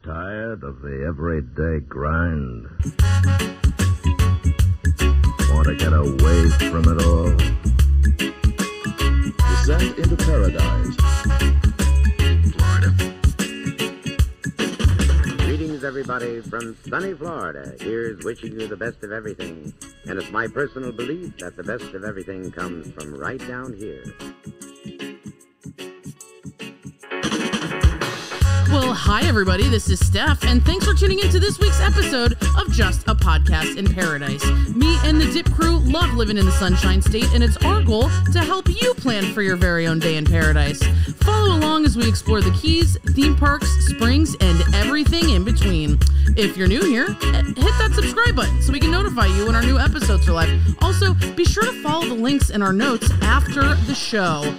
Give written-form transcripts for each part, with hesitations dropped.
Tired of the everyday grind? Want to get away from it all? Descend into paradise, Florida. Greetings, everybody, from sunny Florida. Here's wishing you the best of everything. And it's my personal belief that the best of everything comes from right down here. Well, hi, everybody. This is Steph, and thanks for tuning into this week's episode of Just a Podcast in Paradise. Me and the Dip crew love living in the Sunshine State, and it's our goal to help you plan for your very own day in paradise. Follow along as we explore the Keys, theme parks, springs, and everything in between. If you're new here, hit that subscribe button so we can notify you when our new episodes are live. Also, be sure to follow the links in our notes after the show.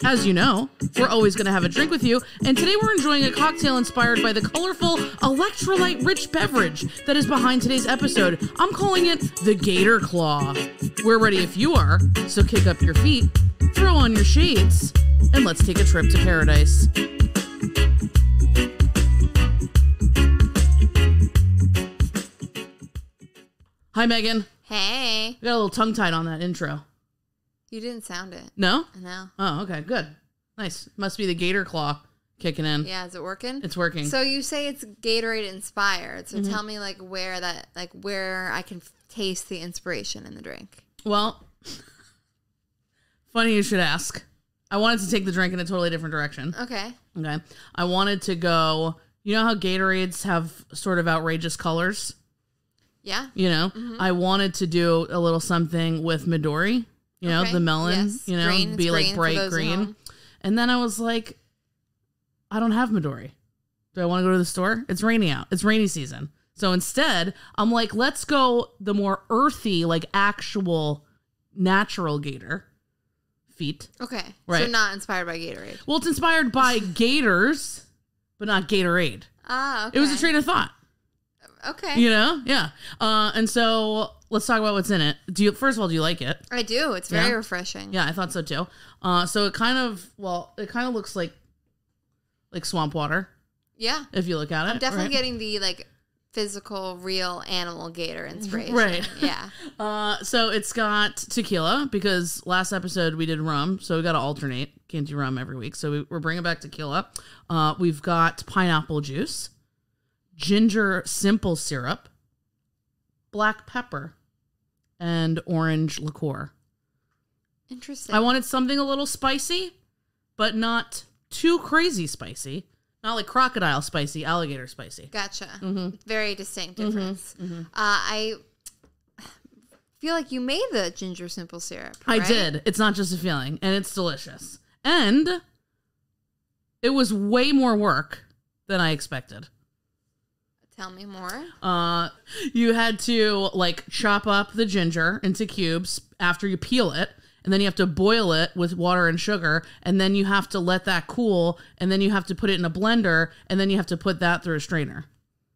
As you know, we're always going to have a drink with you, and today we're enjoying a cocktail inspired by the colorful, electrolyte-rich beverage that is behind today's episode. I'm calling it the Gator Claw. We're ready if you are, so kick up your feet, throw on your shades, and let's take a trip to paradise. Hi, Megan. Hey. We got a little tongue-tied on that intro. You didn't sound it. No? No. Oh, okay, good. Nice. Must be the Gator Claw kicking in. Yeah, is it working? It's working. So you say it's Gatorade inspired. So tell me where I can taste the inspiration in the drink. Well, funny you should ask. I wanted to take the drink in a totally different direction. Okay. Okay. I wanted to go, you know how Gatorades have sort of outrageous colors? Yeah. You know, I wanted to do a little something with Midori. You know, the melon, yes. you know, green. be It's like green bright green. And then I was like, I don't have Midori. Do I want to go to the store? It's rainy out. It's rainy season. So instead, I'm like, let's go the more earthy, like actual natural gator feet. Okay. Right. So not inspired by Gatorade. Well, it's inspired by gators, but not Gatorade. Ah, okay. It was a train of thought. Okay. You know? Yeah. And so let's talk about what's in it. First of all, do you like it? I do. It's very refreshing. Yeah, I thought so too. So it kind of looks like swamp water. Yeah. If you look at it. I'm definitely getting the physical, real animal gator inspiration. Right. Yeah. So it's got tequila because last episode we did rum, so we got to alternate. Can't do rum every week. So we're bringing back tequila. We've got pineapple juice, ginger simple syrup, black pepper, and orange liqueur. Interesting. I wanted something a little spicy, but not too crazy spicy. Not like crocodile spicy, alligator spicy. Gotcha. Very distinct difference. I feel like you made the ginger simple syrup, right? I did. It's not just a feeling, and it's delicious. And it was way more work than I expected. Tell me more. You had to chop up the ginger into cubes after you peel it, and then you have to boil it with water and sugar, and then you have to let that cool, and then you have to put it in a blender, and then you have to put that through a strainer.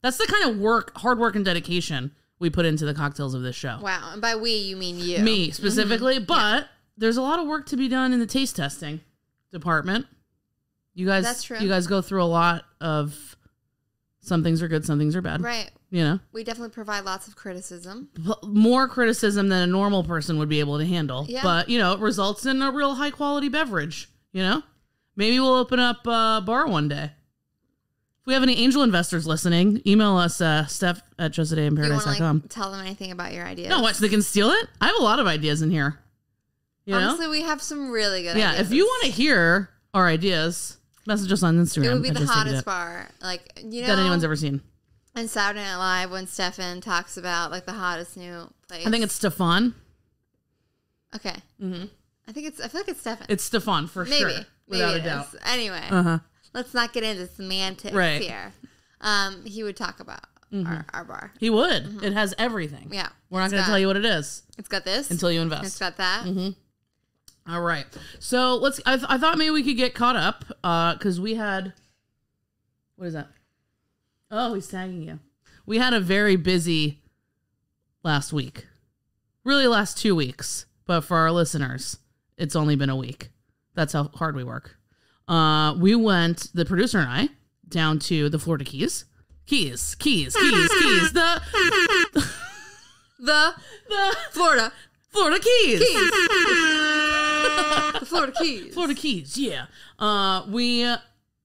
That's the kind of hard work and dedication we put into the cocktails of this show. Wow. And by we, you mean you. Me specifically, but there's a lot of work to be done in the taste testing department. You guys, That's true. You guys go through a lot of some things are good, some things are bad. Right. You know? We definitely provide lots of criticism. More criticism than a normal person would be able to handle. Yeah. But, it results in a real high quality beverage, you know? Maybe we'll open up a bar one day. If we have any angel investors listening, email us, steph@justadayinparadise.com. You want to tell them anything about your ideas? No, what, so they can steal it? I have a lot of ideas in here. Honestly, we have some really good ideas. Yeah, if you want to hear our ideas, message us on Instagram. It would be the hottest bar. That anyone's ever seen. And Saturday Night Live when Stefan talks about the hottest new place. I think it's Stefan. Okay. I feel like it's Stefan. It's Stefan for sure. Maybe. Without Maybe a doubt. Anyway, let's not get into semantics here. He would talk about our bar. He would. It has everything. Yeah. We're not going to tell you what it is. It's got this. Until you invest. It's got that. All right. So I thought maybe we could get caught up because we had, what is that? Oh, he's tagging you. We had a very busy last week. Really last 2 weeks. But for our listeners, it's only been a week. That's how hard we work. We went, the producer and I, down to the Florida Keys Keys. The Florida Keys. The Florida Keys. Florida Keys, yeah. We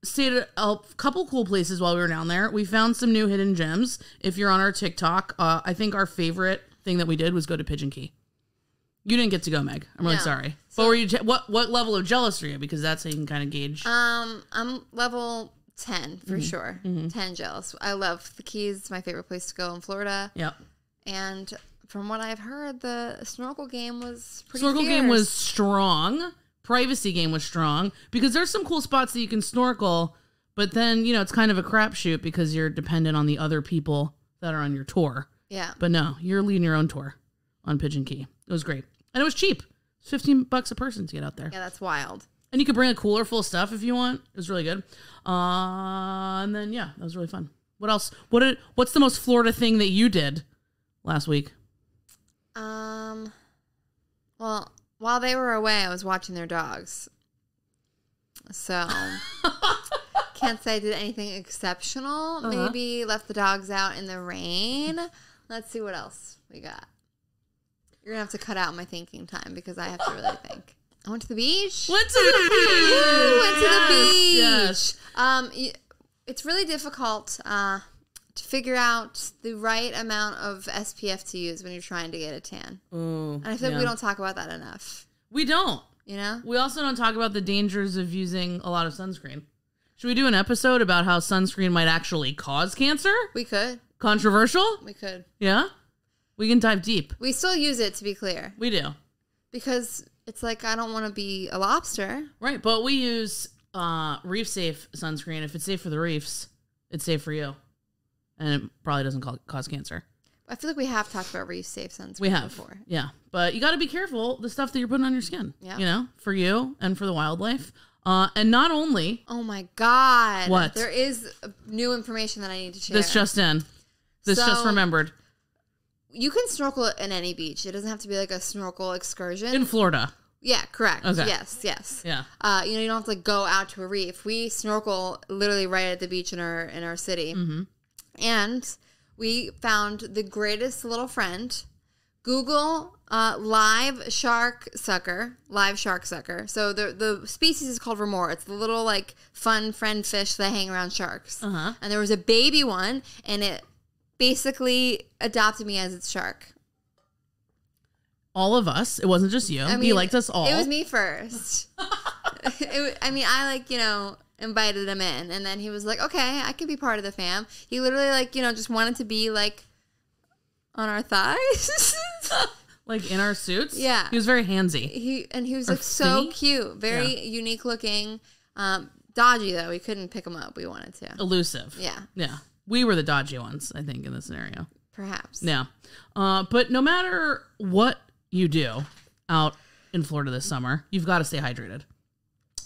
stayed at a couple cool places while we were down there. We found some new hidden gems. If you're on our TikTok, I think our favorite thing that we did was go to Pigeon Key. You didn't get to go, Meg. I'm really sorry. So, but were you? What level of jealous are you? Because that's how you can kind of gauge. I'm level 10 for sure. 10 jealous. I love the Keys. It's my favorite place to go in Florida. Yep. And from what I've heard, the snorkel game was pretty Snorkel fierce. game was strong. Privacy game was strong because there's some cool spots that you can snorkel, but then, it's kind of a crapshoot because you're dependent on the other people that are on your tour. Yeah. But no, you're leading your own tour on Pigeon Key. It was great. And it was cheap. It's $15 a person to get out there. Yeah, that's wild. And you could bring a cooler full of stuff if you want. It was really good. And then, that was really fun. What else? What's the most Florida thing that you did last week? Well, while they were away, I was watching their dogs. So, can't say I did anything exceptional. Maybe left the dogs out in the rain. Let's see what else we got. You're going to have to cut out my thinking time because I have to really think. I went to the beach. Went to the beach. Yes. It's really difficult to figure out the right amount of SPF to use when you're trying to get a tan. And I feel like we don't talk about that enough. We don't. We also don't talk about the dangers of using a lot of sunscreen. Should we do an episode about how sunscreen might actually cause cancer? We could. Controversial? We could. Yeah? We can dive deep. We still use it, to be clear. We do. Because it's like, I don't want to be a lobster. Right, but we use reef safe sunscreen. If it's safe for the reefs, it's safe for you. And it probably doesn't cause cancer. I feel like we have talked about reef safe sunscreen before. Yeah. But you got to be careful the stuff that you're putting on your skin. Yeah. For you and for the wildlife. And not only. Oh my God. What? There is new information that I need to share. This just in. This just remembered. You can snorkel in any beach. It doesn't have to be like a snorkel excursion. In Florida. Yeah, correct. Okay. Yes. Yeah. You don't have to go out to a reef. We snorkel literally right at the beach in our city. Mm-hmm. And we found the greatest little friend. Google live shark sucker. So the species is called remora. It's the little like fun friend fish that hang around sharks. And there was a baby one, and it basically adopted me as its shark. All of us. It wasn't just you. He liked us all. It was me first. I invited him in, and then he was like, okay, I could be part of the fam. He literally just wanted to be like on our thighs. Like in our suits? Yeah. He was very handsy. He was like so cute. Very unique looking. Dodgy though. We couldn't pick him up. We wanted to. Elusive. Yeah. Yeah. We were the dodgy ones, I think, in this scenario. Perhaps. Yeah. But no matter what you do out in Florida this summer, you've got to stay hydrated.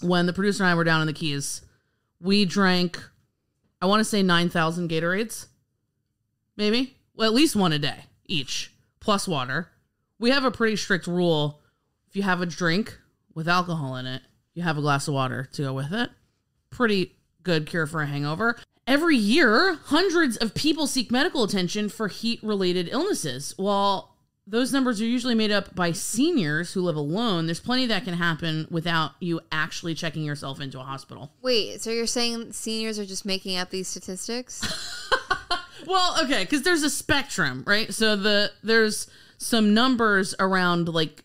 When the producer and I were down in the Keys, we drank, I want to say 9,000 Gatorades. Maybe. Well, at least one a day each, plus water. We have a pretty strict rule. If you have a drink with alcohol in it, you have a glass of water to go with it. Pretty good cure for a hangover. Every year, hundreds of people seek medical attention for heat-related illnesses. While those numbers are usually made up by seniors who live alone, there's plenty that can happen without you actually checking yourself into a hospital. Wait, so you're saying seniors are just making up these statistics? Well, okay, because there's a spectrum, right? So there's some numbers around, like,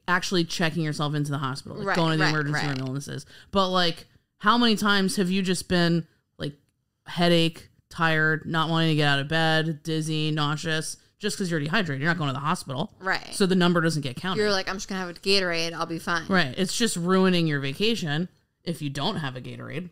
actually checking yourself into the hospital, like going to the emergency room illnesses. But, like, how many times have you just been, like, headache, tired, not wanting to get out of bed, dizzy, nauseous, just because you're dehydrated? You're not going to the hospital. Right. So the number doesn't get counted. You're like, I'm just going to have a Gatorade. I'll be fine. Right. It's just ruining your vacation if you don't have a Gatorade.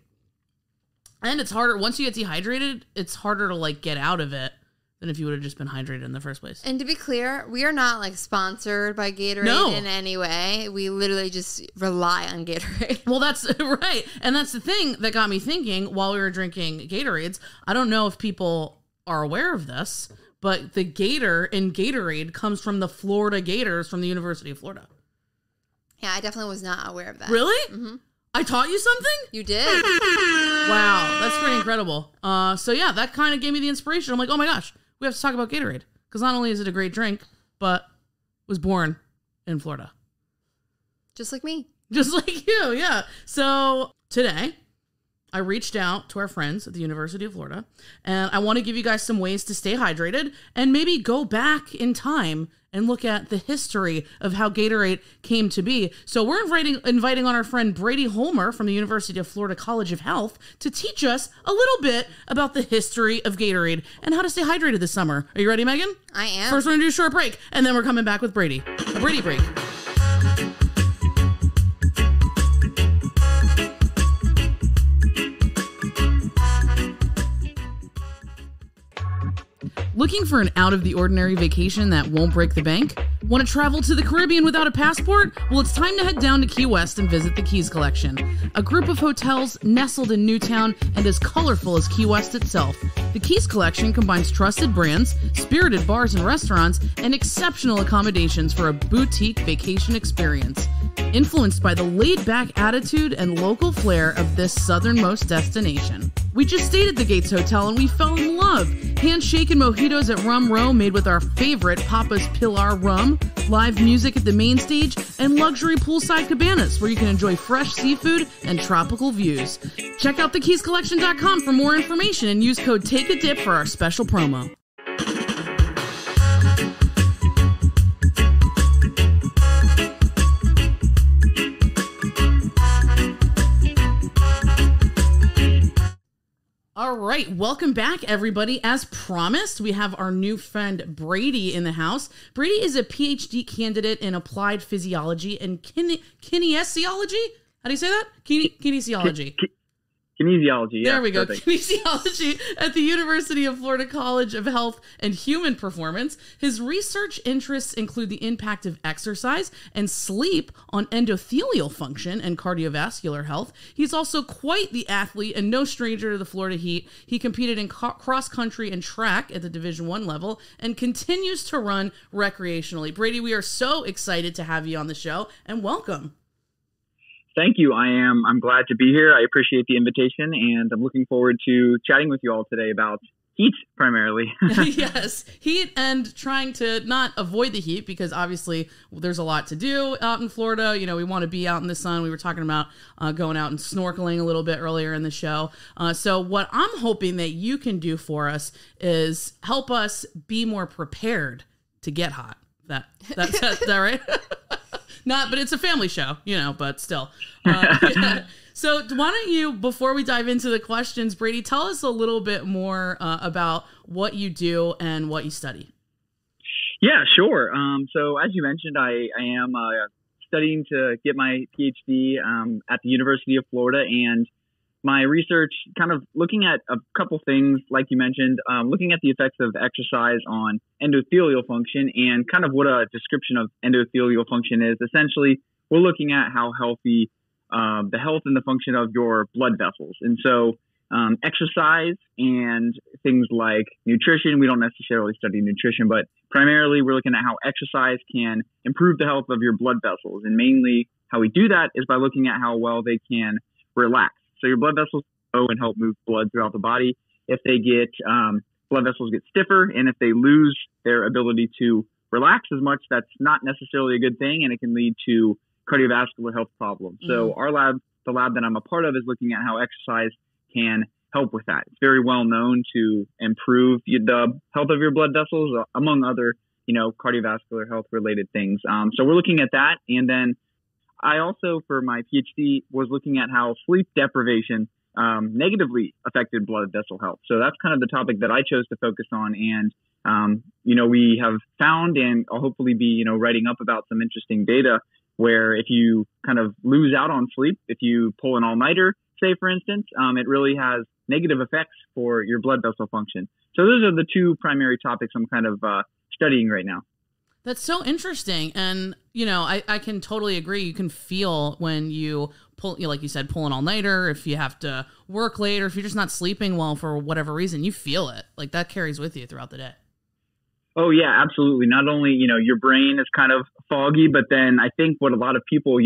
And it's harder. Once you get dehydrated, it's harder to, like, get out of it than if you would have just been hydrated in the first place. And to be clear, we are not, like, sponsored by Gatorade in any way. We literally just rely on Gatorade. Well, that's right. And that's the thing that got me thinking while we were drinking Gatorades. I don't know if people are aware of this, but the gator in Gatorade comes from the Florida Gators from the University of Florida. Yeah, I definitely was not aware of that. Really? Mm-hmm. I taught you something? You did. Wow, that's pretty incredible. So yeah, that kind of gave me the inspiration. I'm like, oh my gosh, we have to talk about Gatorade. Because not only is it a great drink, but was born in Florida. Just like me. Just like you, yeah. So today, I reached out to our friends at the University of Florida, and I want to give you guys some ways to stay hydrated and maybe go back in time and look at the history of how Gatorade came to be. So we're inviting on our friend Brady Holmer from the University of Florida College of Health to teach us a little bit about the history of Gatorade and how to stay hydrated this summer. Are you ready, Megan? I am. First, we're going to do a short break, and then we're coming back with Brady. A Brady break. Looking for an out-of-the-ordinary vacation that won't break the bank? Want to travel to the Caribbean without a passport? Well, it's time to head down to Key West and visit the Keys Collection, a group of hotels nestled in Newtown and as colorful as Key West itself. The Keys Collection combines trusted brands, spirited bars and restaurants, and exceptional accommodations for a boutique vacation experience. Influenced by the laid-back attitude and local flair of this southernmost destination. We just stayed at the Gates Hotel and we fell in love. Handshake and mojitos at Rum Row made with our favorite Papa's Pilar rum, live music at the main stage, and luxury poolside cabanas where you can enjoy fresh seafood and tropical views. Check out thekeyscollection.com for more information and use code TAKEADIP for our special promo. All right, welcome back, everybody. As promised, we have our new friend Brady in the house. Brady is a PhD candidate in applied physiology and kinesiology. How do you say that? Kinesiology. Kinesiology, yeah. There we go. Perfect. Kinesiology at the University of Florida College of Health and Human Performance. His research interests include the impact of exercise and sleep on endothelial function and cardiovascular health. He's also quite the athlete and no stranger to the Florida heat. He competed in cross country and track at the Division I level and continues to run recreationally. Brady, we are so excited to have you on the show, and welcome. Thank you. I'm glad to be here. I appreciate the invitation, and I'm looking forward to chatting with you all today about heat primarily. Yes, heat and trying to not avoid the heat because obviously there's a lot to do out in Florida. You know, we want to be out in the sun. We were talking about going out and snorkeling a little bit earlier in the show. So what I'm hoping that you can do for us is help us be more prepared to get hot. That's that right? Not, but it's a family show, you know, but still. Yeah. So why don't you, before we dive into the questions, Brady, tell us a little bit more about what you do and what you study. Yeah, sure. So as you mentioned, I am studying to get my PhD at the University of Florida, and my research kind of looking at a couple things, like you mentioned, looking at the effects of exercise on endothelial function and kind of what a description of endothelial function is. Essentially, we're looking at how healthy the health and the function of your blood vessels. And so exercise and things like nutrition, we don't necessarily study nutrition, but primarily we're looking at how exercise can improve the health of your blood vessels. And mainly how we do that is by looking at how well they can relax. So your blood vessels go and help move blood throughout the body. If they get blood vessels get stiffer, and if they lose their ability to relax as much, that's not necessarily a good thing, and it can lead to cardiovascular health problems. So our lab, the lab that I'm a part of, is looking at how exercise can help with that. It's very well known to improve the health of your blood vessels, among other, cardiovascular health related things. So we're looking at that, and then I also, for my PhD, was looking at how sleep deprivation negatively affected blood vessel health. So that's kind of the topic that I chose to focus on. And, we have found, and I'll hopefully be, writing up about some interesting data where if you kind of lose out on sleep, if you pull an all-nighter, say, for instance, it really has negative effects for your blood vessel function. So those are the two primary topics I'm kind of studying right now. That's so interesting. And, I can totally agree. You can feel when you pull, like you said, pull an all-nighter, if you have to work late, or if you're just not sleeping well for whatever reason, you feel it. Like that carries with you throughout the day. Oh, yeah, absolutely. Not only, your brain is kind of foggy, but then I think what a lot of people,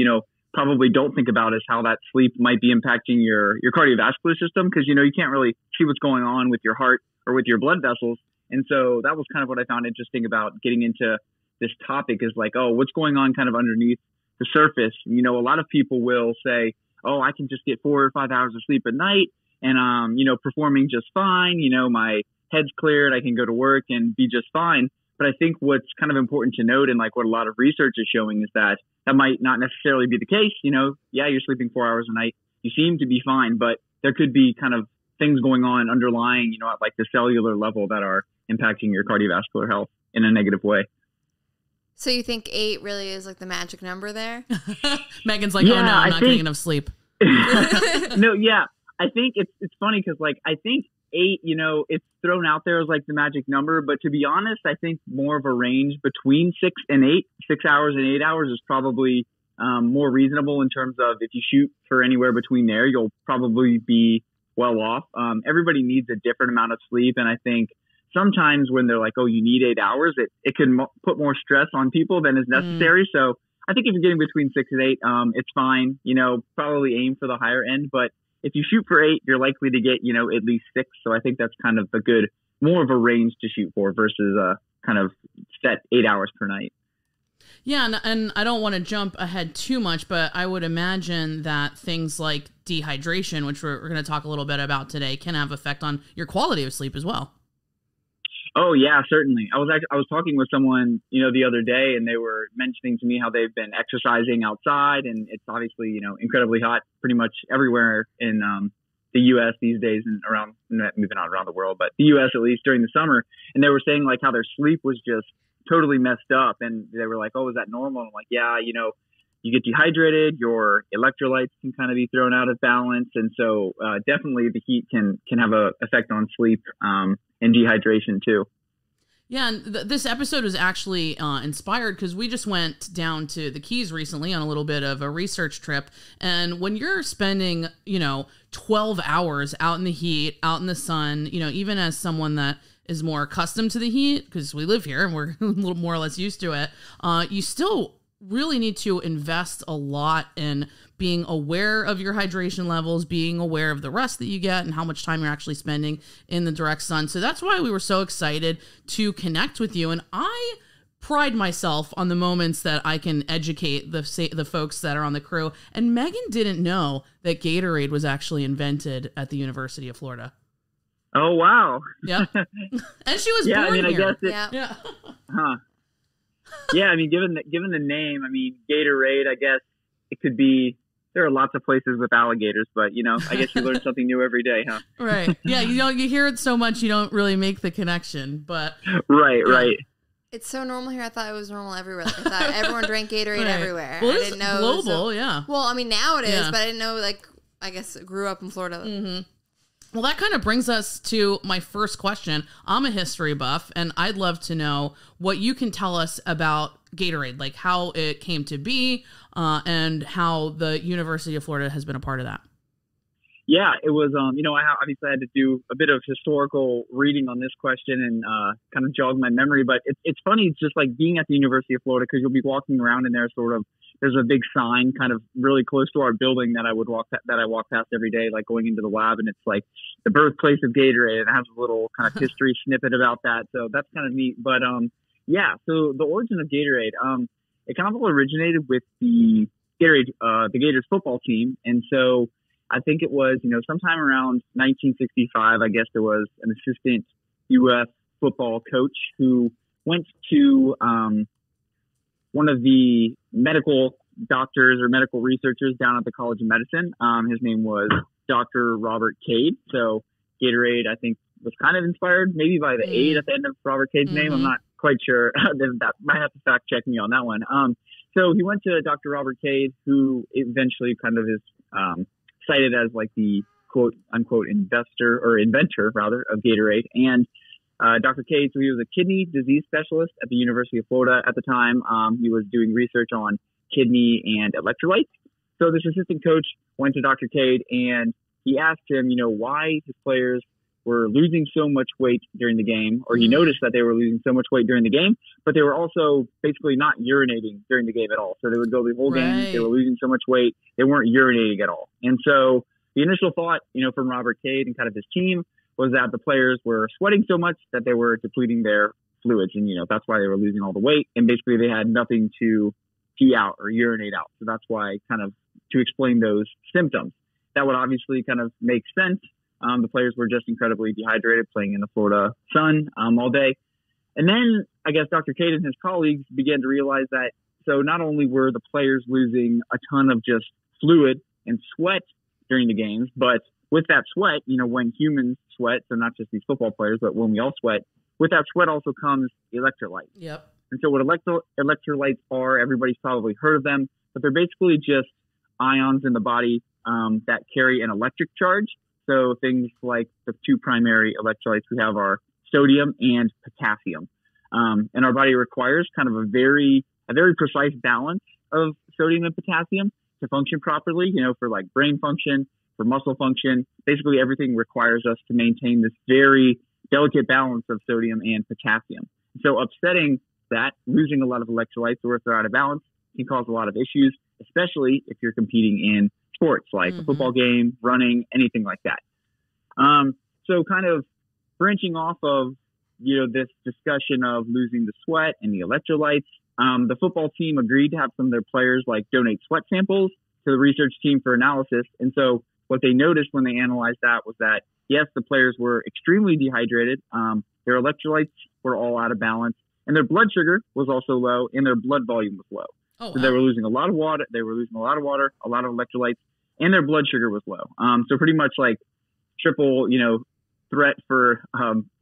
probably don't think about is how that sleep might be impacting your cardiovascular system, because, you know, you can't really see what's going on with your heart or with your blood vessels. And so that was kind of what I found interesting about getting into this topic, is like, oh, what's going on kind of underneath the surface. You know, a lot of people will say, oh, I can just get 4 or 5 hours of sleep at night and, you know, performing just fine. You know, my head's cleared. I can go to work and be just fine. But I think what's kind of important to note, and like what a lot of research is showing, is that that might not necessarily be the case. You know, yeah, you're sleeping 4 hours a night. You seem to be fine, but there could be kind of things going on underlying, you know, at like the cellular level that are impacting your cardiovascular health in a negative way. So you think 8 really is like the magic number there? Megan's like, yeah, oh no, I'm not getting enough sleep. No, yeah. I think it's funny because, like, I think 8, you know, it's thrown out there as like the magic number, but to be honest, I think more of a range between 6 and 8, 6 hours and 8 hours is probably more reasonable in terms of if you shoot for anywhere between there, you'll probably be well off. Everybody needs a different amount of sleep, and I think sometimes when they're like, oh, you need 8 hours, it can put more stress on people than is necessary. So I think if you're getting between 6 and 8, it's fine. You know, probably aim for the higher end, but if you shoot for 8, you're likely to get, you know, at least 6. So I think that's kind of more of a range to shoot for versus kind of set 8 hours per night. Yeah, and I don't want to jump ahead too much, but I would imagine that things like dehydration, which we're going to talk a little bit about today, can have effect on your quality of sleep as well. Oh yeah, certainly. I was talking with someone, you know, the other day, and they were mentioning to me how they've been exercising outside, and it's obviously, you know, incredibly hot pretty much everywhere in the U.S. these days, and maybe not around the world, but the U.S. at least during the summer. And they were saying like how their sleep was just totally messed up, and they were like, "Oh, is that normal?" And I'm like, "Yeah, you know, you get dehydrated, your electrolytes can kind of be thrown out of balance, and so definitely the heat can have a effect on sleep and dehydration too." Yeah, and this episode was actually inspired because we just went down to the Keys recently on a little bit of a research trip. And when you're spending, you know, 12 hours out in the heat, out in the sun, you know, even as someone that is more accustomed to the heat, because we live here and we're a little more or less used to it, you still really need to invest a lot in being aware of your hydration levels, being aware of the rest that you get and how much time you're actually spending in the direct sun. So that's why we were so excited to connect with you. And I pride myself on the moments that I can educate the folks that are on the crew. And Megan didn't know that Gatorade was actually invented at the University of Florida. Oh, wow. Yeah. And she was yeah, born I mean, here. I guess Yeah. Huh. Yeah, I mean, given the name, I mean, Gatorade, I guess it could be, there are lots of places with alligators, but, you know, I guess you learn something new every day, huh? Right. Yeah, you hear it so much, you don't really make the connection, but. Right, yeah. Right. It's so normal here. I thought it was normal everywhere. Like, I thought everyone drank Gatorade everywhere. Well, I didn't know. Global, yeah. Well, I mean, now it is, but I didn't know, like, I guess it grew up in Florida. Mm-hmm. Well, that kind of brings us to my first question. I'm a history buff, and I'd love to know what you can tell us about Gatorade, like how it came to be, and how the University of Florida has been a part of that. Yeah, it was, you know, I obviously had to do a bit of historical reading on this question and kind of jog my memory. But it's funny, it's just like being at the University of Florida, because you'll be walking around in there sort of, there's a big sign kind of really close to our building that I walk past every day, like going into the lab, and it's like the birthplace of Gatorade, and it has a little kind of history snippet about that. So that's kind of neat. But yeah, so the origin of Gatorade, it kind of all originated with the Gators football team. And so I think it was, you know, sometime around 1965, I guess there was an assistant U.S. football coach who went to one of the medical doctors or medical researchers down at the College of Medicine. His name was Dr. Robert Cade. So Gatorade, I think, was kind of inspired maybe by the 8 at the end of Robert Cade's name. I'm not quite sure. That might have to fact check me on that one. So he went to Dr. Robert Cade, who eventually kind of is cited as like the quote unquote inventor of Gatorade. And Dr. Cade, so he was a kidney disease specialist at the University of Florida at the time. He was doing research on kidney and electrolytes. So this assistant coach went to Dr. Cade and he asked him, you know, why his players were losing so much weight during the game, or he noticed that they were losing so much weight during the game, but they were also basically not urinating during the game at all. So they would go the whole game, they were losing so much weight, they weren't urinating at all. And so the initial thought, from Robert Cade and kind of his team was that the players were sweating so much that they were depleting their fluids. And, that's why they were losing all the weight. And basically they had nothing to pee out or urinate out. So that's why kind of to explain those symptoms. That would obviously kind of make sense. The players were just incredibly dehydrated, playing in the Florida sun all day. And then I guess Dr. Cade and his colleagues began to realize that, so not only were the players losing a ton of just fluid and sweat during the games, but with that sweat, when humans sweat, so not just these football players, but when we all sweat, with that sweat also comes electrolytes. Yep. And so what electrolytes are, everybody's probably heard of them, but they're basically just ions in the body that carry an electric charge. So things like the two primary electrolytes we have are sodium and potassium. And our body requires kind of a very precise balance of sodium and potassium to function properly, for like brain function, for muscle function. Basically everything requires us to maintain this very delicate balance of sodium and potassium. So upsetting that, losing a lot of electrolytes or if they're out of balance, can cause a lot of issues, especially if you're competing in sports like a football game, running, anything like that. So kind of branching off of, this discussion of losing the sweat and the electrolytes, the football team agreed to have some of their players donate sweat samples to the research team for analysis. And so what they noticed when they analyzed that was that, yes, the players were extremely dehydrated. Their electrolytes were all out of balance and their blood sugar was also low and their blood volume was low. Oh, wow. So they were losing a lot of water. They were losing a lot of water, a lot of electrolytes, and their blood sugar was low. So pretty much like triple, threat for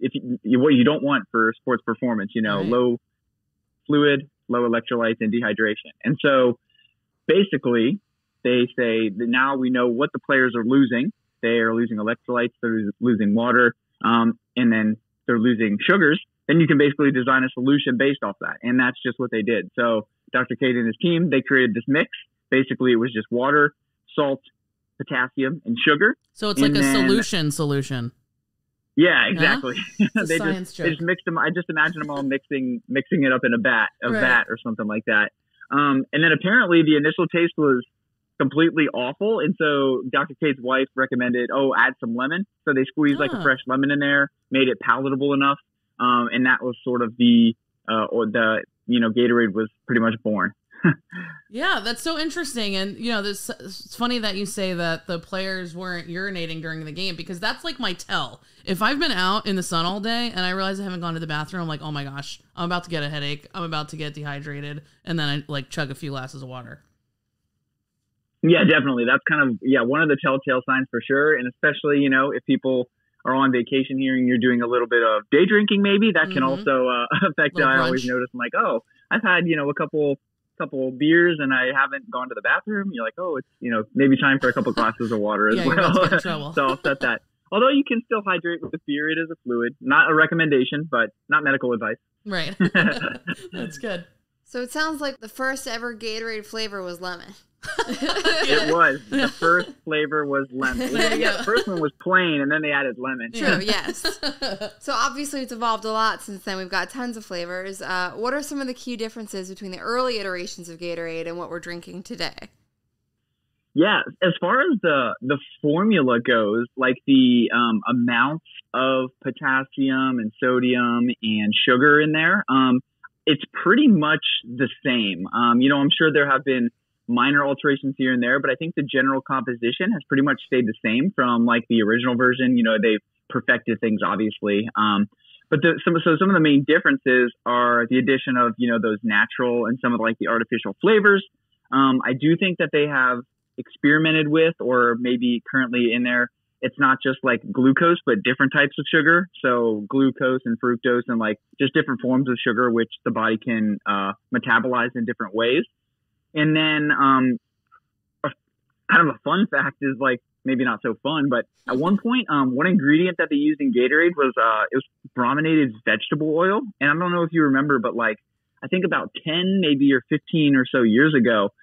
if what you don't want for sports performance. Right. Low fluid, low electrolytes, and dehydration. And so basically, they say that now we know what the players are losing. They are losing electrolytes, they're losing water, and then they're losing sugars. Then you can basically design a solution based off that. And that's just what they did. So Dr. Cade and his team, they created this mix. Basically, it was just water, salt, potassium, and sugar. So it's like a solution. Yeah, exactly. It's a science joke. They just mixed them. I just imagine them all mixing it up in a vat or something like that. And then apparently the initial taste was completely awful. And so Dr. Cade's wife recommended, add some lemon. So they squeezed like a fresh lemon in there, made it palatable enough. And that was sort of Gatorade was pretty much born. Yeah, that's so interesting. And, it's funny that you say that the players weren't urinating during the game, because that's like my tell. If I've been out in the sun all day and I realize I haven't gone to the bathroom, I'm like, oh my gosh, I'm about to get a headache. I'm about to get dehydrated. And then I chug a few glasses of water. Yeah, definitely. That's kind of, one of the telltale signs for sure. And especially, if people are on vacation here and you're doing a little bit of day drinking, maybe that can also affect. I always notice, I'm like, I've had, a couple beers and I haven't gone to the bathroom. You're like, it's, maybe time for a couple glasses of water as well. So I'll set that. Although you can still hydrate with the beer, it is a fluid. Not a recommendation, but not medical advice. Right. That's good. So it sounds like the first ever Gatorade flavor was lemon. It was. The first flavor was lemon. The first one was plain, and then they added lemon. True, yes. So obviously it's evolved a lot since then. We've got tons of flavors. What are some of the key differences between the early iterations of Gatorade and what we're drinking today? Yeah, as far as the formula goes, like the amounts of potassium and sodium and sugar in there, it's pretty much the same. I'm sure there have been minor alterations here and there, but I think the general composition has pretty much stayed the same from like the original version. They've perfected things obviously. But some of the main differences are the addition of, those natural and some of like the artificial flavors. I do think that they have experimented with, or maybe currently in there, it's not just like glucose, but different types of sugar. So glucose and fructose and like just different forms of sugar, which the body can metabolize in different ways. And then kind of a fun fact is like, maybe not so fun, but at one point, one ingredient that they used in Gatorade was it was brominated vegetable oil. And I don't know if you remember, but like, I think about 10, maybe or 15 or so years ago,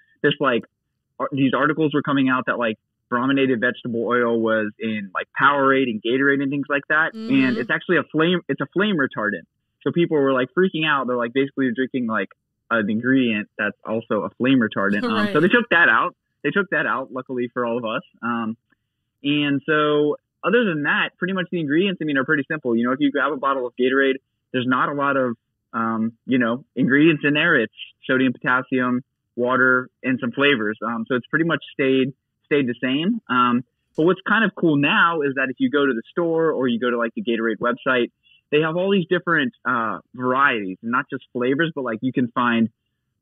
these articles were coming out that like brominated vegetable oil was in like Powerade and Gatorade and things like that. Mm-hmm. And it's actually a flame retardant. So people were like freaking out. They're like basically drinking like an ingredient that's also a flame retardant. Right. So they took that out. Luckily for all of us. And so other than that, pretty much the ingredients, I mean, are pretty simple. You know, if you grab a bottle of Gatorade, there's not a lot of, ingredients in there. It's sodium, potassium, water, and some flavors. So it's pretty much stayed the same. But what's kind of cool now is that if you go to the store or you go to like the Gatorade website, they have all these different varieties, and not just flavors, but like you can find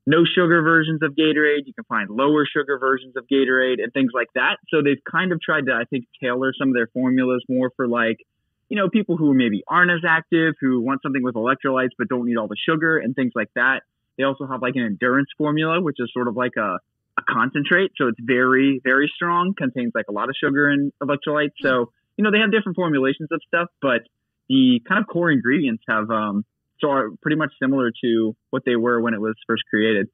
no sugar versions of Gatorade, you can find lower sugar versions of Gatorade and things like that. So they've kind of tried to, I think, tailor some of their formulas more for like, you know, people who maybe aren't as active, who want something with electrolytes but don't need all the sugar and things like that. They also have like an endurance formula, which is sort of like a concentrate. So it's very, very strong, contains like a lot of sugar and electrolytes. So, you know, they have different formulations of stuff, but the kind of core ingredients have are pretty much similar to what they were when it was first created.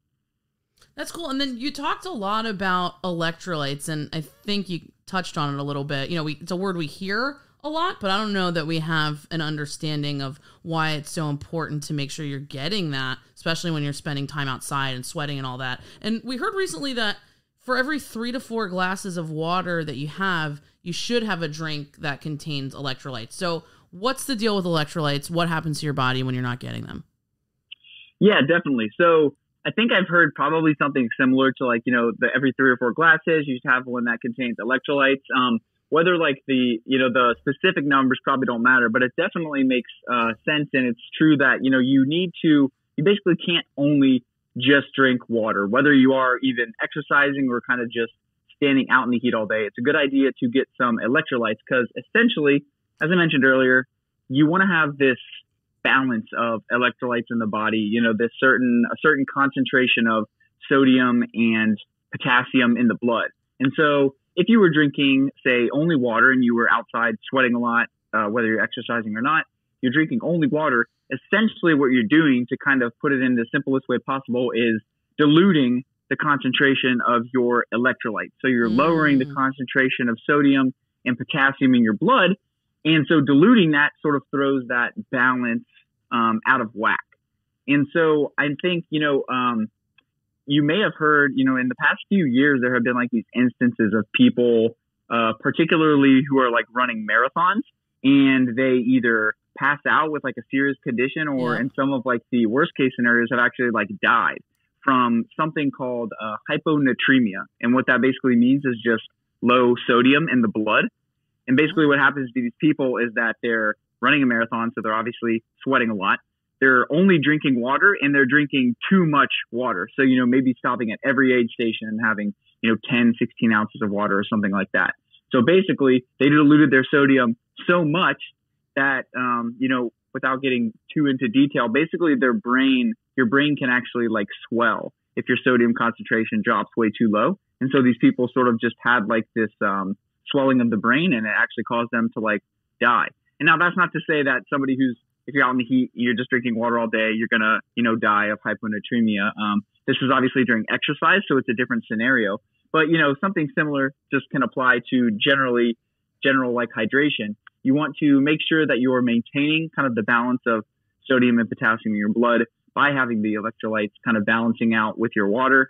That's cool. And then you talked a lot about electrolytes, and I think you touched on it a little bit. You know, it's a word we hear a lot, but I don't know that we have an understanding of why it's so important to make sure you're getting that, especially when you're spending time outside and sweating and all that. And we heard recently that for every 3 to 4 glasses of water that you have, you should have a drink that contains electrolytes. So what's the deal with electrolytes? What happens to your body when you're not getting them? Yeah, definitely. So I think I've heard probably something similar to like, you know, the every 3 or 4 glasses, you should have one that contains electrolytes. Whether like the specific numbers probably don't matter, but it definitely makes sense. And it's true that, you know, you basically can't only just drink water, whether you are even exercising or kind of just standing out in the heat all day. It's a good idea to get some electrolytes because essentially, as I mentioned earlier, you want to have this balance of electrolytes in the body, you know, a certain concentration of sodium and potassium in the blood. And so if you were drinking, say, only water and you were outside sweating a lot, whether you're exercising or not, you're drinking only water, essentially what you're doing, to kind of put it in the simplest way possible, is diluting the concentration of your electrolytes. So you're lowering the concentration of sodium and potassium in your blood. And so diluting that sort of throws that balance out of whack. And so I think, you know, you may have heard, you know, in the past few years, there have been like these instances of people, particularly who are like running marathons, and they either pass out with like a serious condition, or in some of like the worst case scenarios have actually like died from something called hyponatremia. And what that basically means is just low sodium in the blood. And basically what happens to these people is that they're running a marathon, so they're obviously sweating a lot. They're only drinking water, and they're drinking too much water. So, you know, maybe stopping at every aid station and having, you know, 10, 16 ounces of water or something like that. So basically they diluted their sodium so much that, you know, without getting too into detail, basically your brain can actually like swell if your sodium concentration drops way too low. And so these people sort of just had like this swelling of the brain, and it actually caused them to like die. And now that's not to say that somebody if you're out in the heat, you're just drinking water all day, you're going to, you know, die of hyponatremia. This is obviously during exercise, so it's a different scenario. But, you know, something similar just can apply to general like hydration. You want to make sure that you're maintaining kind of the balance of sodium and potassium in your blood by having the electrolytes kind of balancing out with your water.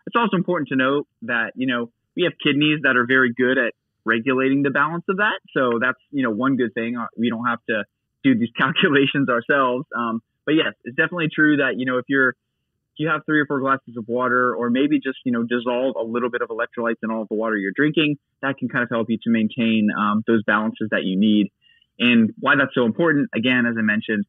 It's also important to note that, you know, we have kidneys that are very good at regulating the balance of that. So that's, you know, one good thing. We don't have to do these calculations ourselves. But yes, it's definitely true that, you know, if you have 3 or 4 glasses of water, or maybe just, you know, dissolve a little bit of electrolytes in all of the water you're drinking, that can kind of help you to maintain those balances that you need. And why that's so important, again, as I mentioned,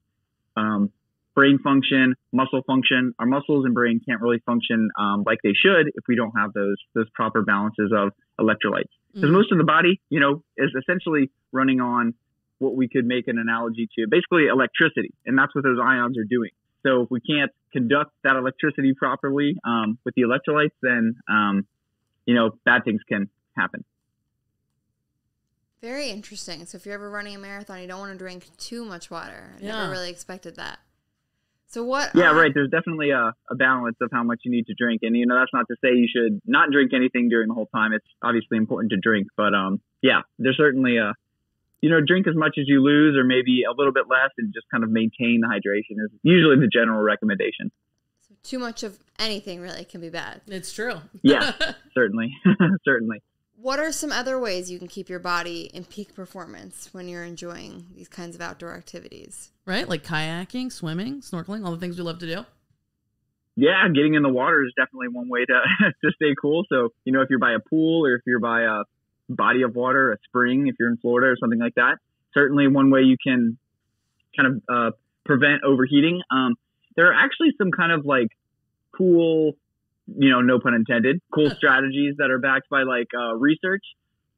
brain function, muscle function. Our muscles and brain can't really function like they should if we don't have those proper balances of electrolytes. Because most of the body, you know, is essentially running on what we could make an analogy to, basically electricity. And that's what those ions are doing. So if we can't conduct that electricity properly with the electrolytes, then, you know, bad things can happen. Very interesting. So if you're ever running a marathon, you don't want to drink too much water. I never really expected that. So what? Yeah, right. There's definitely a balance of how much you need to drink. And, that's not to say you should not drink anything during the whole time. It's obviously important to drink. But, yeah, there's certainly drink as much as you lose or maybe a little bit less and just kind of maintain the hydration is usually the general recommendation. So too much of anything really can be bad. It's true. Yeah, certainly. Certainly. What are some other ways you can keep your body in peak performance when you're enjoying these kinds of outdoor activities? Right? Like kayaking, swimming, snorkeling, all the things we love to do. Yeah, getting in the water is definitely one way to to stay cool. So, if you're by a pool or if you're by a body of water, a spring, if you're in Florida or something like that, certainly one way you can kind of prevent overheating. There are actually some kind of like cool, no pun intended, cool strategies that are backed by like research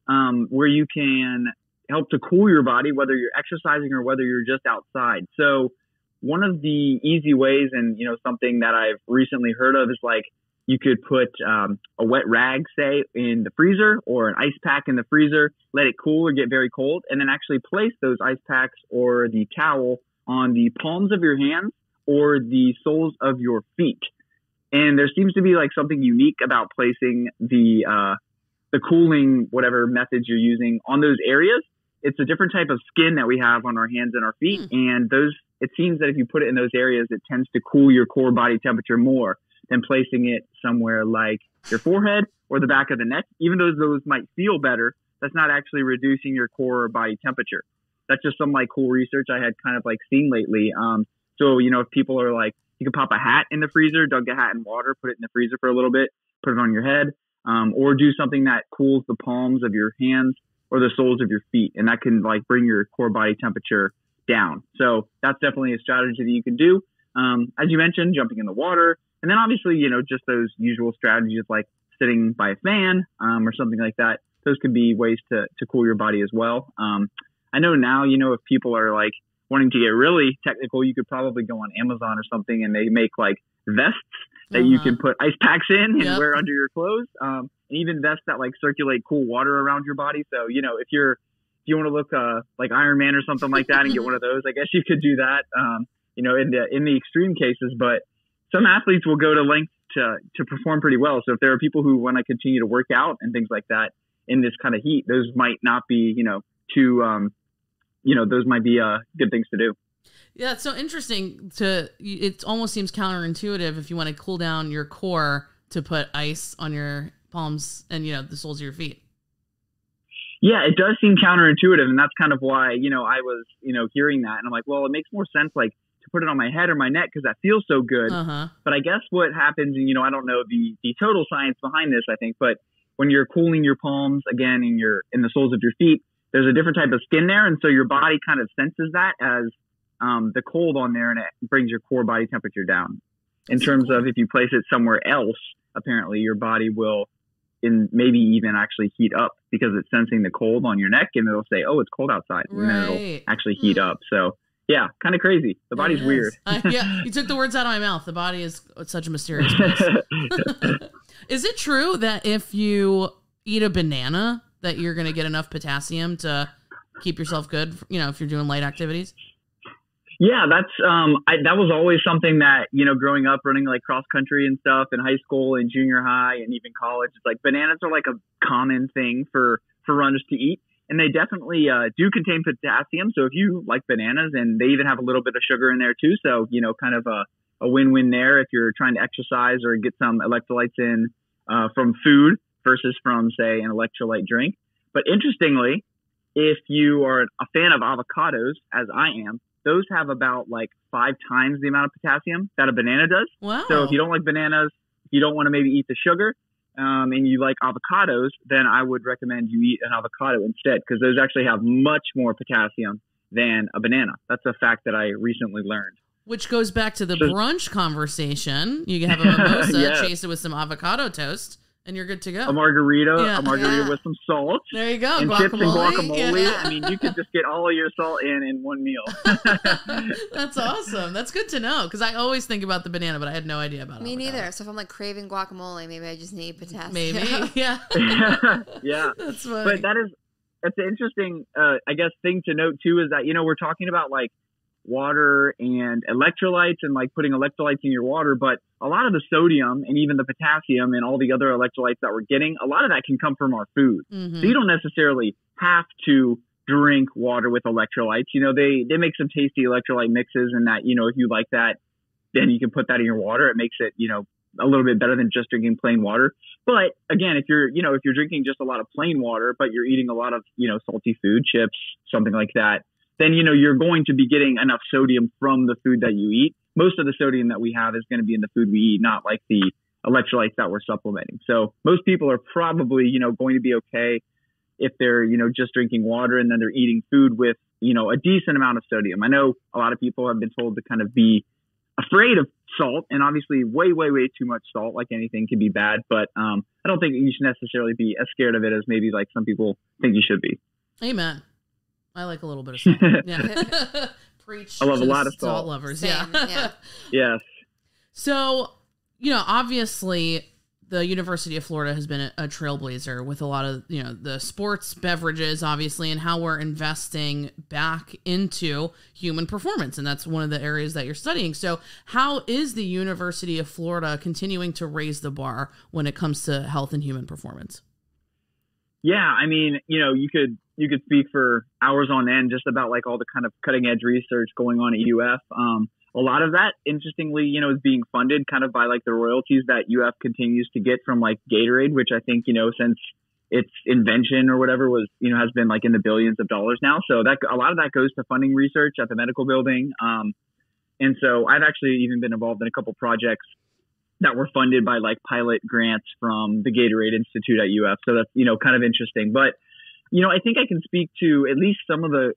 where you can help to cool your body, whether you're exercising or whether you're just outside. So one of the easy ways, and something that I've recently heard of, is like you could put a wet rag, say, in the freezer or an ice pack in the freezer, let it cool or get very cold, and then actually place those ice packs or the towel on the palms of your hands or the soles of your feet. And there seems to be like something unique about placing the cooling, whatever methods you're using, on those areas. It's a different type of skin that we have on our hands and our feet. And it seems that if you put it in those areas, it tends to cool your core body temperature more than placing it somewhere like your forehead or the back of the neck. Even though those might feel better, that's not actually reducing your core body temperature. That's just some like cool research I had kind of like seen lately. So, if people are like, you can pop a hat in the freezer, dunk a hat in water, put it in the freezer for a little bit, put it on your head, or do something that cools the palms of your hands or the soles of your feet. And that can like bring your core body temperature down. So that's definitely a strategy that you can do. As you mentioned, jumping in the water. And then obviously, just those usual strategies like sitting by a fan or something like that. Those could be ways to cool your body as well. I know now, if people are like wanting to get really technical, you could probably go on Amazon or something and they make like vests that you can put ice packs in and wear under your clothes. And even vests that like circulate cool water around your body. So, if you want to look like Iron Man or something like that and get one of those, I guess you could do that, in the extreme cases. But some athletes will go to lengths to perform pretty well. So if there are people who want to continue to work out and things like that in this kind of heat, those might not be, those might be good things to do. Yeah, it's so interesting. It almost seems counterintuitive if you want to cool down your core to put ice on your palms and the soles of your feet. Yeah, it does seem counterintuitive, and that's kind of why I was hearing that, and I'm like, well, it makes more sense like to put it on my head or my neck because that feels so good. But I guess what happens, and I don't know the total science behind this, I think, but when you're cooling your palms again in the soles of your feet, there's a different type of skin there, and so your body kind of senses that as the cold on there, and it brings your core body temperature down. In terms of if you place it somewhere else, apparently your body will, maybe even actually heat up because it's sensing the cold on your neck, and it'll say, "Oh, it's cold outside," and then it'll actually heat up. So yeah, kind of crazy. The body's weird. Yeah, you took the words out of my mouth. The body is such a mysterious place. Is it true that if you eat a banana, that you're going to get enough potassium to keep yourself good, if you're doing light activities? Yeah, that's that was always something that, growing up running like cross country and stuff in high school and junior high and even college, it's like bananas are like a common thing for runners to eat. And they definitely do contain potassium. So if you like bananas, and they even have a little bit of sugar in there too. So, kind of a win-win there if you're trying to exercise or get some electrolytes in from food versus from, say, an electrolyte drink. But interestingly, if you are a fan of avocados, as I am, those have about like 5 times the amount of potassium that a banana does. Wow. So if you don't like bananas, if you don't want to maybe eat the sugar, and you like avocados, then I would recommend you eat an avocado instead, because those actually have much more potassium than a banana. That's a fact that I recently learned. Which goes back to the brunch conversation. You can have a mimosa, chase it with some avocado toast, and you're good to go. A margarita with some salt. There you go. And guacamole. Chips and guacamole. Yeah. I mean, you could just get all of your salt in one meal. That's awesome. That's good to know, because I always think about the banana, but I had no idea about it. Me neither. So if I'm like craving guacamole, maybe I just need potassium. Maybe, yeah. Yeah. That's funny. But that's an interesting, I guess, thing to note too, is that, we're talking about like water and electrolytes and like putting electrolytes in your water, but a lot of the sodium and even the potassium and all the other electrolytes that we're getting, a lot of that can come from our food. So you don't necessarily have to drink water with electrolytes. You know, they make some tasty electrolyte mixes, and that, you know, if you like that, then you can put that in your water. It makes it, you know, a little bit better than just drinking plain water. But again, if you're drinking just a lot of plain water, but you're eating a lot of, you know, salty food, chips, something like that, then, you know, you're going to be getting enough sodium from the food that you eat. Most of the sodium that we have is going to be in the food we eat, not like the electrolytes that we're supplementing. So most people are probably, you know, going to be okay if they're, you know, just drinking water and then they're eating food with, you know, a decent amount of sodium. I know a lot of people have been told to kind of be afraid of salt, and obviously way too much salt, like anything, can be bad. But I don't think you should necessarily be as scared of it as maybe like some people think you should be. Amen. I like a little bit of salt. Yeah. Preach. I love to a the lot of salt salt. lovers. Same, yeah. Yes. So, you know, obviously the University of Florida has been a trailblazer with a lot of, you know, the sports beverages, obviously, and how we're investing back into human performance. And that's one of the areas that you're studying. So how is the University of Florida continuing to raise the bar when it comes to health and human performance? Yeah, I mean, you know, you could speak for hours on end just about like all the kind of cutting edge research going on at UF. A lot of that, interestingly, you know, is being funded kind of by like the royalties that UF continues to get from like Gatorade, which I think, you know, since its invention or whatever was, you know, has been like in the billions of dollars now. So that a lot of that goes to funding research at the medical building. And so I've actually even been involved in a couple projects that were funded by like pilot grants from the Gatorade Institute at UF. So that's, you know, kind of interesting. But, you know, I think I can speak to at least some of the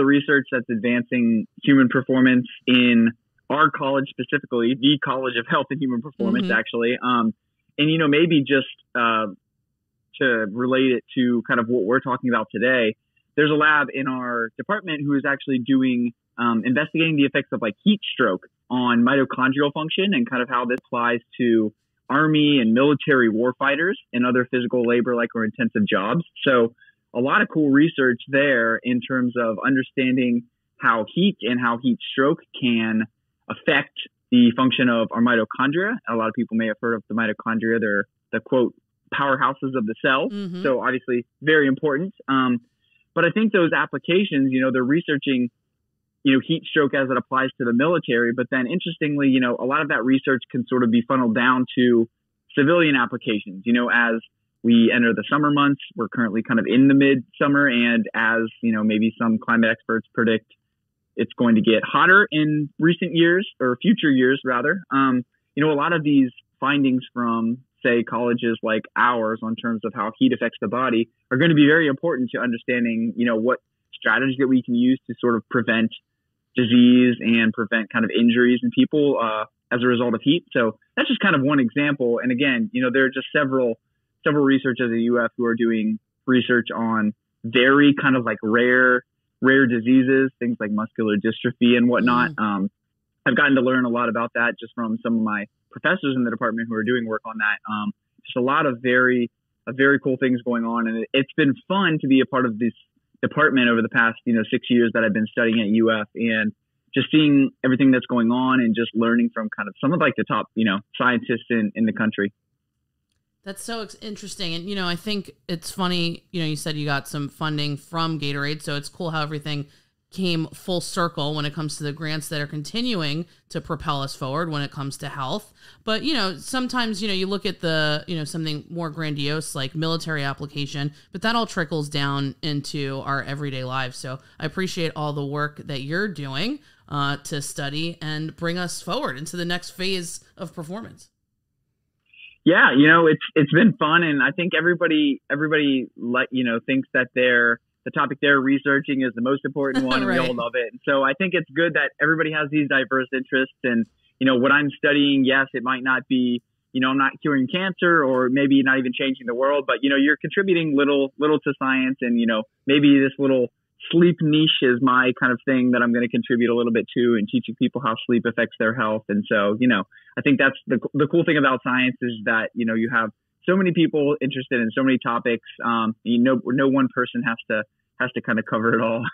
research that's advancing human performance in our college, specifically the College of Health and Human Performance, actually. And, you know, maybe just to relate it to kind of what we're talking about today, there's a lab in our department who is actually doing investigating the effects of like heat stroke on mitochondrial function and kind of how this applies to Army and military warfighters and other physical labor like or intensive jobs. So a lot of cool research there in terms of understanding how heat and how heat stroke can affect the function of our mitochondria. A lot of people may have heard of the mitochondria. They're the, quote, powerhouses of the cell. So obviously very important. But I think those applications, you know, they're researching, you know, heat stroke as it applies to the military. But then interestingly, you know, a lot of that research can sort of be funneled down to civilian applications, you know, as we enter the summer months. We're currently kind of in the midsummer, and as, you know, maybe some climate experts predict it's going to get hotter in recent years or future years rather. You know, a lot of these findings from, say, colleges like ours on terms of how heat affects the body are going to be very important to understanding, you know, what strategies that we can use to sort of prevent disease and prevent kind of injuries in people as a result of heat. So that's just kind of one example. And again, you know, there are just several researchers at UF who are doing research on very kind of like rare diseases, things like muscular dystrophy and whatnot. I've gotten to learn a lot about that just from some of my professors in the department who are doing work on that. Just a lot of very cool things going on. And it's been fun to be a part of this department over the past, you know, 6 years that I've been studying at UF, and just seeing everything that's going on and just learning from kind of some of like the top, you know, scientists in the country. That's so interesting. And, you know, I think it's funny, you know, you said you got some funding from Gatorade, so it's cool how everything came full circle when it comes to the grants that are continuing to propel us forward when it comes to health. But, you know, sometimes, you know, you look at the, you know, something more grandiose like military application, but that all trickles down into our everyday lives. So I appreciate all the work that you're doing to study and bring us forward into the next phase of performance. Yeah, you know, it's been fun, and I think everybody like, you know, thinks that the topic they're researching is the most important one, and Right. we all love it. And so I think it's good that everybody has these diverse interests. And, you know, what I'm studying, yes, it might not be, you know, I'm not curing cancer or maybe not even changing the world, but, you know, you're contributing little to science, and, you know, maybe this little sleep niche is my kind of thing that I'm going to contribute a little bit to, and teaching people how sleep affects their health. And so, you know, I think that's the cool thing about science is that, you know, you have so many people interested in so many topics. You know, no one person has to kind of cover it all.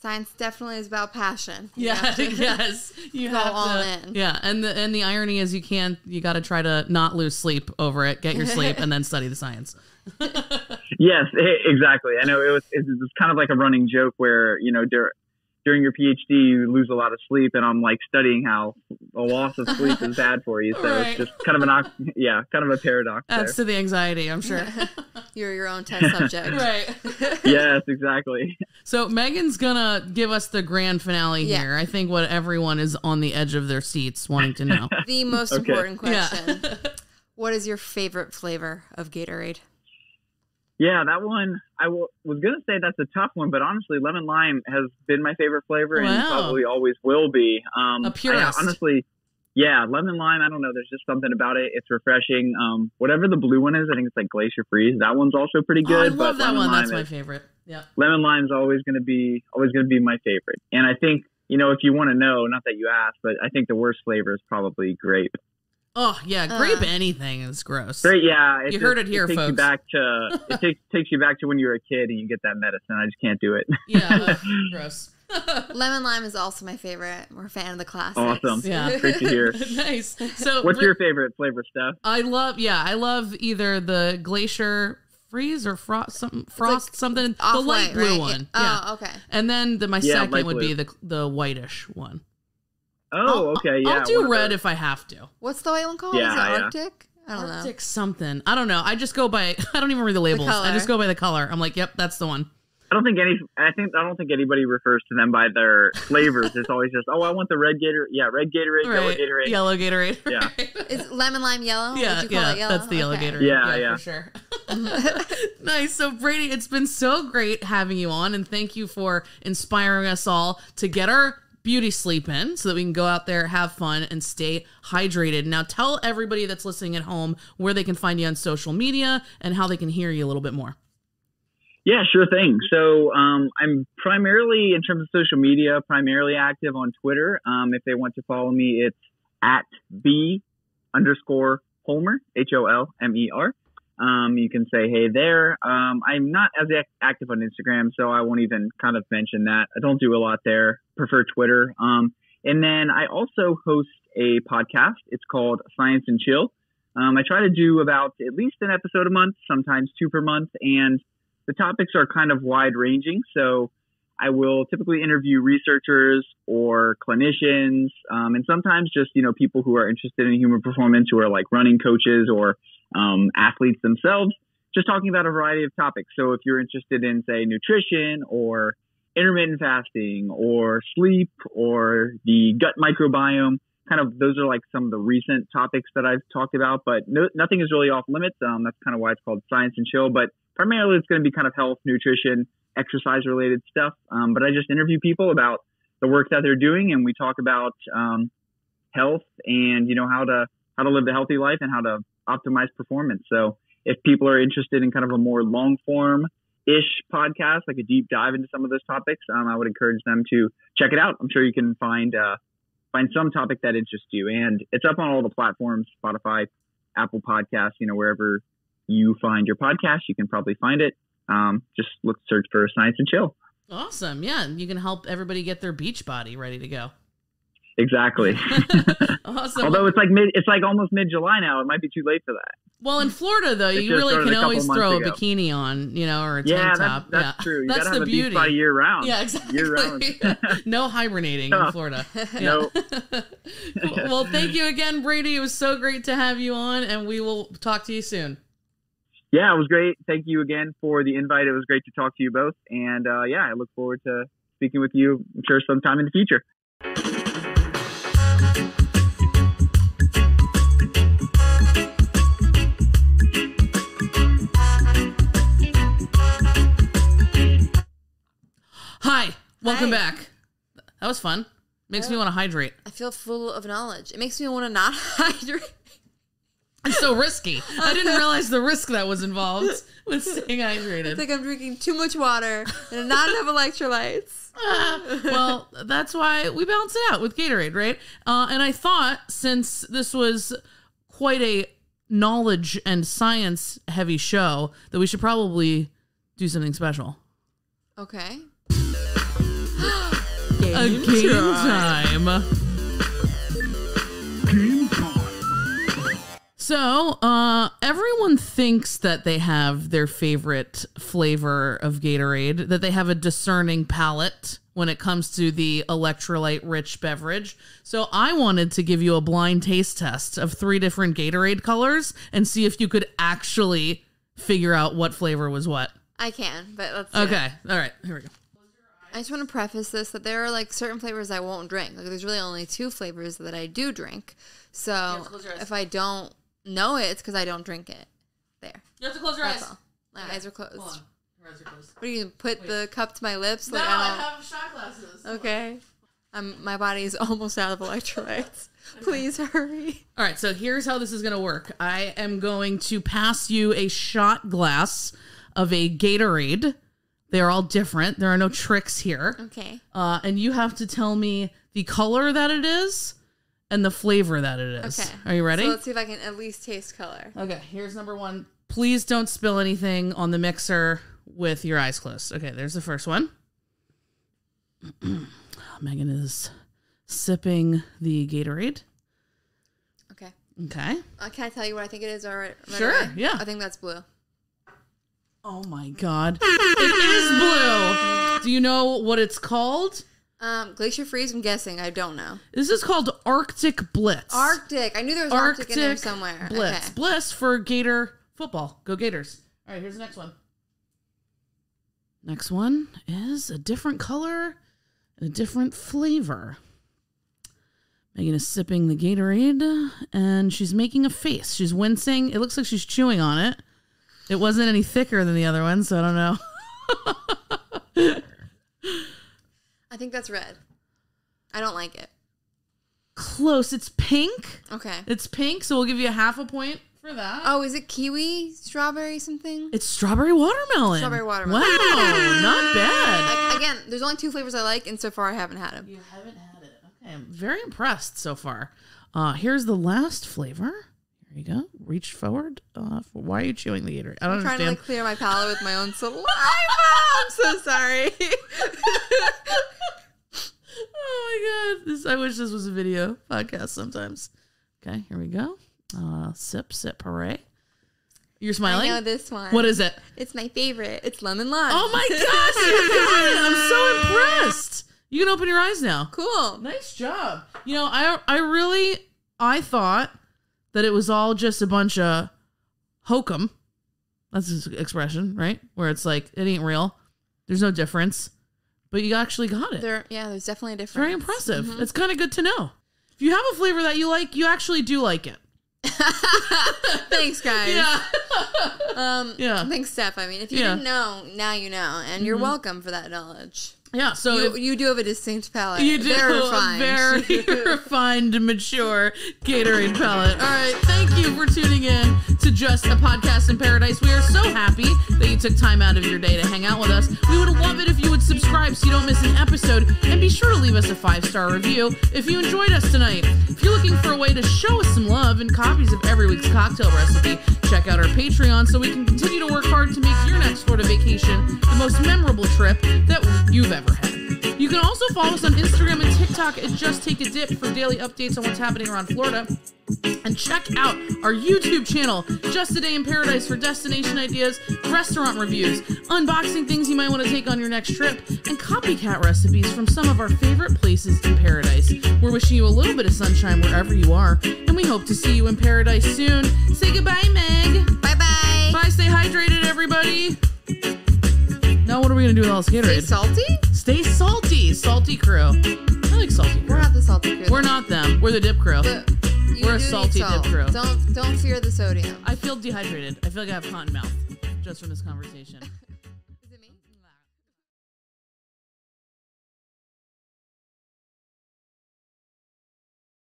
Science definitely is about passion. Yeah, yes. You go have all to, in. Yeah, and the irony is you got to try to not lose sleep over it, get your sleep, and then study the science. Yes, exactly. I know it was kind of like a running joke where, during your PhD, you lose a lot of sleep, and I'm like studying how a loss of sleep is bad for you. So Right. it's just kind of kind of a paradox Adds there. to the anxiety, I'm sure. You're your own test subject. Right. Yes, exactly. So Megan's gonna give us the grand finale Yeah. here. I think what everyone is on the edge of their seats wanting to know. The most Okay. important question. Yeah. What is your favorite flavor of Gatorade? Yeah, that one, was going to say that's a tough one, but honestly, lemon lime has been my favorite flavor and Wow. probably always will be. A purist. Honestly, yeah, lemon lime, I don't know. There's just something about it. It's refreshing. Whatever the blue one is, I think it's like Glacier Freeze. That one's also pretty Oh, I good. love but that lemon one. lime That's my is- favorite. Yeah. Lemon lime's always going to be my favorite. And I think, if you want to know, not that you asked, but I think the worst flavor is probably grape. Oh yeah, grape anything is gross. Great, yeah. You heard it here, takes folks. You back to, takes you back to when you were a kid and you get that medicine. I just can't do it. Yeah, gross. Lemon lime is also my favorite. We're a fan of the classics. Awesome. Yeah. Great to hear. Nice. So What's your favorite flavor, Steph? I love either the Glacier Freeze or Frost something, the Off-white, light blue right? one. Yeah. Yeah. Oh, okay. And then my Yeah, second light would blue. be the whitish one. Oh, okay. Yeah. I'll do one of red those. if I have to. What's the white one called? Yeah, is it yeah. Arctic? I don't know. Arctic something. I don't know. I just go by. I don't even read the labels. color. I just go by the color. I'm like, yep, that's the one. I don't think anybody refers to them by their flavors. It's always just, I want the red Gatorade. Yeah, red Gatorade, yellow Right. Gatorade. Yellow Gatorade. Yeah. Is lemon lime yellow? Yeah, Would you call it yellow? that's the yellow Okay. Gatorade. Yeah. For sure. Nice. So, Brady, it's been so great having you on, and thank you for inspiring us all to get our beauty sleep in so that we can go out there, have fun, and stay hydrated. Now, tell everybody that's listening at home where they can find you on social media and how they can hear you a little bit more. Yeah, sure thing. So I'm primarily, in terms of social media, primarily active on Twitter. If they want to follow me, it's at @B_Holmer, HOLMER. You can say hey there. I'm not as active on Instagram, so I won't even kind of mention that. I don't do a lot there. Prefer Twitter. And then I also host a podcast. It's called Science and Chill. I try to do about at least an episode a month, sometimes 2 per month, and the topics are kind of wide ranging. So I will typically interview researchers or clinicians, and sometimes just, people who are interested in human performance, who are like running coaches or athletes themselves, just talking about a variety of topics. So if you're interested in, say, nutrition or intermittent fasting or sleep or the gut microbiome, kind of those are like some of the recent topics that I've talked about, but nothing is really off limits. That's kind of why it's called Science and Chill, but primarily it's going to be kind of health, nutrition, exercise related stuff. But I just interview people about the work that they're doing, and we talk about health and, how to live the healthy life and how to optimize performance. So if people are interested in kind of a more long form ish podcast, like a deep dive into some of those topics, I would encourage them to check it out. I'm sure you can find some topic that interests you, and it's up on all the platforms, Spotify, Apple Podcasts, wherever you find your podcast, you can probably find it. Just search for Science and Chill. Awesome. Yeah. You can help everybody get their beach body ready to go. Exactly. Awesome. Although it's like almost mid-July now. It might be too late for that. Well, in Florida, though, It you just really started can a couple always months throw a ago. bikini on, or a tank Yeah, top. that's true. You That's gotta the have a beauty. beach body year round. Yeah, exactly. Year round. No hibernating in Florida. No. Well, thank you again, Brady. It was so great to have you on, and we will talk to you soon. Yeah, it was great. Thank you again for the invite. It was great to talk to you both. And I look forward to speaking with you, I'm sure, sometime in the future. Hi. Welcome Hi. back. That was fun. Makes me want to hydrate. I feel full of knowledge. It makes me want to not hydrate. It's so risky. I didn't realize the risk that was involved with staying hydrated. It's like I'm drinking too much water and not enough electrolytes. Well, that's why we balance it out with Gatorade, right? And I thought, since this was quite a knowledge and science heavy show, that we should probably do something special. Okay. A game time. So, everyone thinks that they have their favorite flavor of Gatorade, that they have a discerning palate when it comes to the electrolyte-rich beverage. So I wanted to give you a blind taste test of 3 different Gatorade colors and see if you could actually figure out what flavor was what. I can, but let's do Okay. it. All right. Here we go. I just want to preface this that there are like certain flavors I won't drink. Like there's really only 2 flavors that I do drink. So if I don't know it, it's because I don't drink it. There. You have to close your That's eyes. all. My eyes are closed. Hold on. Your eyes are closed. What do you put the cup to my lips? No, Like, I have shot glasses. Okay. My body is almost out of electrolytes. Please hurry. All right, so here's how this is going to work. I am going to pass you a shot glass of a Gatorade. They're all different. There are no tricks here. Okay. And you have to tell me the color that it is and the flavor that it is. Okay. Are you ready? So let's see if I can at least taste color. Okay, here's number 1. Please don't spill anything on the mixer with your eyes closed. Okay, there's the first one. Megan is sipping the Gatorade. Okay. Okay. Can I tell you what I think it is right Sure, away? yeah. I think that's blue. Oh my God. It is blue. Do you know what it's called? Glacier Freeze, I'm guessing. I don't know. This is called Arctic Blitz. Arctic. I knew there was Arctic in there somewhere. Blitz. Okay. Bliss for Gator football. Go Gators. All right, here's the next one. Next one is a different color and a different flavor. Megan is sipping the Gatorade and she's making a face. She's wincing. It looks like she's chewing on it. It wasn't any thicker than the other one, so I don't know. I think that's red. I don't like it. Close. It's pink. Okay. It's pink, so we'll give you a half a point for that. Oh, is it kiwi, strawberry, something? It's strawberry watermelon. Strawberry watermelon. Wow, not bad. Again, there's only 2 flavors I like, and so far I haven't had them. You haven't had it. Okay, I'm very impressed so far. Here's the last flavor. Here you go. Reach forward. Why are you chewing the Gatorade? I don't I'm trying to understand. like clear my palate with my own saliva. I'm so sorry. Oh my God. I wish this was a video podcast sometimes. Okay, here we go. Sip, hooray. You're smiling? I know this one. What is it? It's my favorite. It's lemon lime. Oh my gosh, you got it. I'm so impressed. You can open your eyes now. Cool. Nice job. You know, I thought that it was all just a bunch of hokum. That's his expression, right? Where it's like, it ain't real. There's no difference. But you actually got it. There's definitely a difference. Very impressive. It's kind of good to know. If you have a flavor that you like, you actually do like it. Thanks, guys. Yeah. Yeah. Thanks, Steph. I mean, if you didn't know, now you know, and you're welcome for that knowledge. Yeah, so you do have a distinct palate. You do Very a refined. very refined and mature Gatorade palate. All right, thank you for tuning in to Just a Podcast in Paradise. We are so happy that you took time out of your day to hang out with us. We would love it if you would subscribe so you don't miss an episode, and be sure to leave us a 5-star review if you enjoyed us tonight. If you're looking for a way to show us some love and copies of every week's cocktail recipe, check out our Patreon so we can continue to work hard to make your next Florida vacation the most memorable trip that you've ever had. You can also follow us on Instagram and TikTok at Just Take a Dip for daily updates on what's happening around Florida. And check out our YouTube channel, Just a Day in Paradise, for destination ideas, restaurant reviews, unboxing things you might want to take on your next trip, and copycat recipes from some of our favorite places in paradise. We're wishing you a little bit of sunshine wherever you are, and we hope to see you in paradise soon. Say goodbye, Meg. Bye-bye. Bye, stay hydrated, everybody. Now what are we going to do with all this Gatorade? Stay salty? Stay salty. Salty crew. I like salty crew. We're not the salty crew. We're not them. We're the dip crew. We're a salty dip crew. Don't fear the sodium. I feel dehydrated. I feel like I have cotton mouth just from this conversation.